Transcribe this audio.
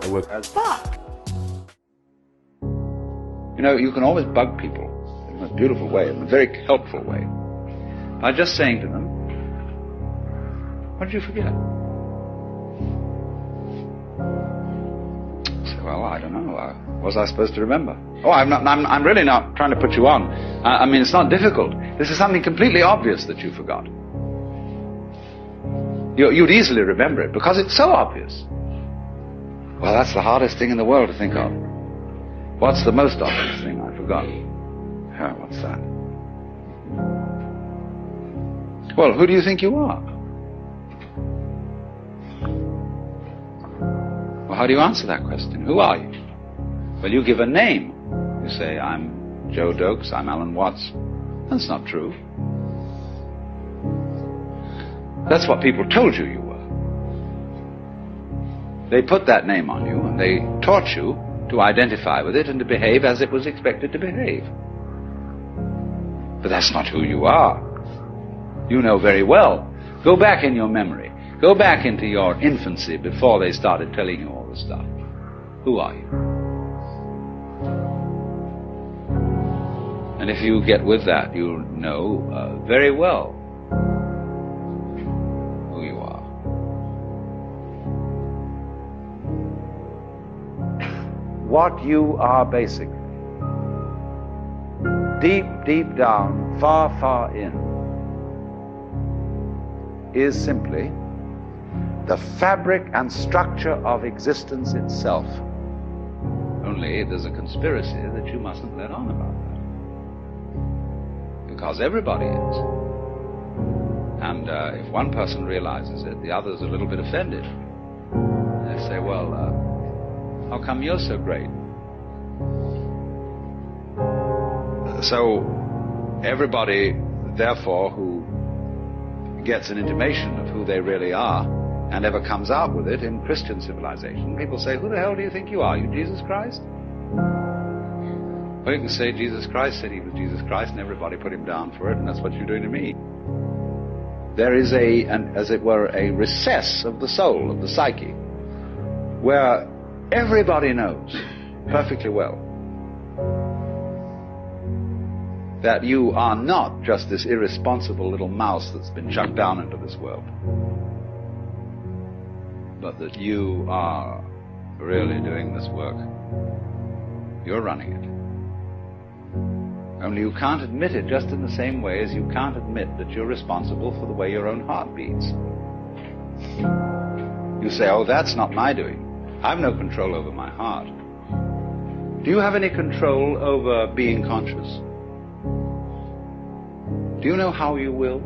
I work as fuck. You know, you can always bug people in a beautiful way, in a very helpful way, by just saying to them, what did you forget? So, well, I don't know. What was I supposed to remember? Oh, I'm really not trying to put you on. I mean, it's not difficult. This is something completely obvious that you forgot. You'd easily remember it because it's so obvious. Well, that's the hardest thing in the world to think of. What's the most obvious thing I forgot? Oh, what's that? Well, who do you think you are? Well, how do you answer that question? Who are you? Well, you give a name. You say, I'm Joe Dokes, I'm Alan Watts. That's not true. That's what people told you were. They put that name on you, and they taught you to identify with it and to behave as it was expected to behave. But that's not who you are. You know very well. Go back in your memory. Go back into your infancy before they started telling you all this stuff. Who are you? And if you get with that, you'll know very well who you are. What you are basically, deep, deep down, far, far in, is simply the fabric and structure of existence itself. Only there's a conspiracy that you mustn't let on about that. Because everybody is. And if one person realizes it, the other's a little bit offended. They say, well, how come you're so great? So everybody, therefore, who gets an intimation of who they really are and ever comes out with it in Christian civilization, people say, who the hell do you think you are? You Jesus Christ? Well, you can say Jesus Christ said he was Jesus Christ and everybody put him down for it, and that's what you're doing to me. There is as it were, a recess of the soul, of the psyche, where everybody knows perfectly well that you are not just this irresponsible little mouse that's been chucked down into this world, but that you are really doing this work. You're running it. Only you can't admit it just in the same way as you can't admit that you're responsible for the way your own heart beats. You say, oh, that's not my doing. I've no control over my heart. Do you have any control over being conscious? Do you know how you will?